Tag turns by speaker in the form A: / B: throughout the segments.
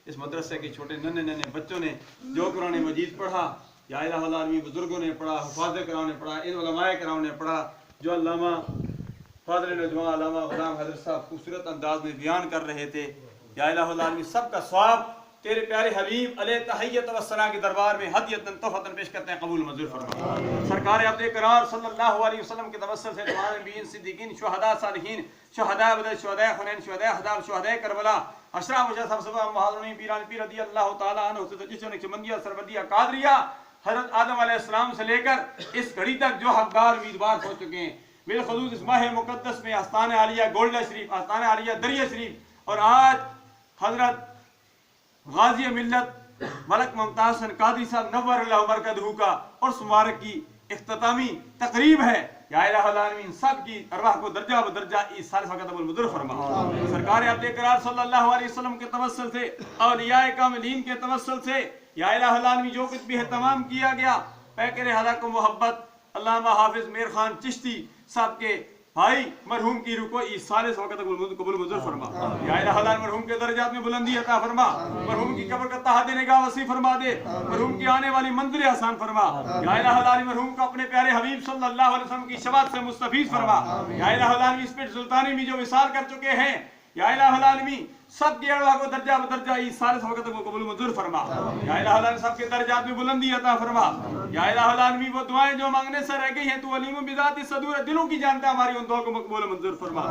A: इस मदरसे के छोटे नन्हे नन्हे बच्चों ने जो कुरान मजीद पढ़ा, या इलाहुल आलमीन बुजुर्गों ने पढ़ा, हुफ़ाज़ किराम ने पढ़ा, इन उलमाए किराम ने पढ़ा, जो अल्लामा फ़ाज़िल नौजवान अल्लामा ग़ुलाम हज़रत साहब खूबसूरत अंदाज में बयान कर रहे थे। या इलाहुल आलमीन सबका सवाब तेरे प्यारे हबीब अलैहि तहियत व सना के दरबार में हदियतन तोहफ़तन पेश करते हैं, कबूल मंजूर फरमा। सरकार अपने करार सल्लल्लाहु अलैहि वसल्लम के तवस्सुल से तमाम नबीयीन, सिद्दीकीन, शुहदा, सालिहीन, शुहदा बदर, शुहदा हुनैन, शुहदा अहज़ाब, शुहदा करबला, अशराफ मुशर्रफ सब मुहाजिरीन पीरान पीर रज़ी अल्लाह तआला अन्हु से जिसने नक्शबंदिया, सरबंदिया, कादरिया हज़रत आदम अलैहिस्सलाम से लेकर इस घड़ी तक जो हकदार उम्मीदवार हो चुके हैं, बिलखुसूस इस माह मुक़द्दस में आस्तान आलिया गोल्डा शरीफ, आस्तान आलिया दरिया शरीफ और आज हज़रत गाजी मिल्लत मलक मुमताज हसन कादरी साहब नव्वर अल्लाह मरकदहू का और स्मारक की इख्तितामी तकरीब है। या इलाहुल आलमीन सब की अरवाह को दर्जा ब दर्जा इस साल वक़्त मंजूर फरमा। सरकार अपने करार सल्लल्लाहु अलैहि वसल्लम के तवस्सुल से औलियाए कामिलीन के तवस्सुल से या इलाहुल आलमीन जो कुछ भी है तमाम किया गया, पैकर हला को मोहब्बत अल्लामा हाफिज मीर खान चिश्ती साहब के भाई मरहूम की रुको इस साल वक़्त कबूल मंजूर फरमा। या इलाहुल आलमीन मरहूम के दर्जात में बुलंदी अता फरमा, मरहूम की कब्र का तहा देने का वसी फरमा दे, मरहूम की आने वाली मंजिल आसान फरमा। या इलाहुल आलमीन मरहूम को अपने प्यारे हबीब सल्लल्लाहु अलैहि वसल्लम की शफाअत से मुस्तफीज फरमा। या इलाहुल आलमीन इस पे सुल्तानी में जो विसाल कर चुके हैं, या इलाहुल आलमीन सब की अरवाह को दर्जा बदर्जा इस साल वक़्त को कबूल मंजूर फरमा। या इलाहुल आलमीन सब के दर्जात में बुलंदी अता फरमा। या इलाहुल आलमीन वो दुआएं जो मांगने से रह गई हैं तू अलीम बिज़ाति सदूर दिलों की जानता, हमारी उन दुआओं को मकबूल मंजूर फरमा।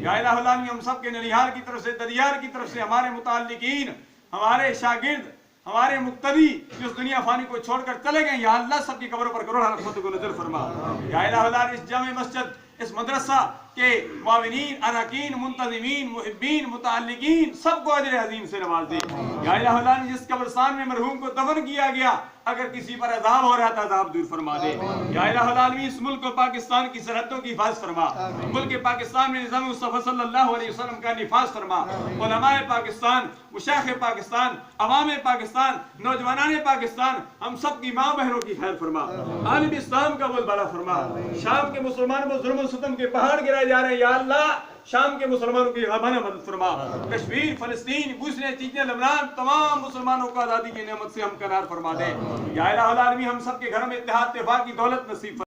A: या इलाहुल आलमीन हम सब के ननिहाल की तरफ से, दरियार की तरफ से, हमारे मुताल्लिकीन, हमारे शागिर्द, हमारे मुक्तदी जो इस दुनिया फानी को छोड़कर चले गए, या अल्लाह सबकी कब्रों पर करोड़ रहमत को नजर फरमा। या इलाहुल आलमीन इस जामे मस्जिद, इस मदरसा के मुआविनीन, अरकान, मुंतज़िमीन, मुहिब्बीन, मुताल्लिकीन सबको अजर अज़ीम से नवाज दे। या इलाहुल आलमीन जिस कब्रिस्तान में मरहूम को दफन किया गया, अगर किसी पर अज़ाब हो रहा था अज़ाब दूर फरमा दे। या इलाहुल आलमीन इस मुल्क को पाकिस्तान की सरहदों की हिफाज़त फरमा, मुल्क पाकिस्तान में निज़ाम मुस्तफ़ा सल्लल्लाहु अलैहि वसल्लम का निफाज़ फरमा, उलमाए पाकिस्तान, मुशाइख़ पाकिस्तान, अवाम पाकिस्तान, नौजवानान पाकिस्तान, हम सब की माँ बहनों की खैर फरमा, आलम इस्लाम का बोलबाला फरमा। शाम के मुसलमानों को जुल्म सितम के पहाड़ गिराए जा रहे हैं, या अल्लाह शाम के मुसलमानों की गमाना मदद फरमा। कश्मीर, फलस्तीन, बूसने, चीज़ें, लबनान तमाम मुसलमानों को आज़ादी की नेमत से हम करार फरमा दे। या इलाहुल आलमीन हम सब के घर में इत्तेहाद इत्तेफाक की दौलत नसीब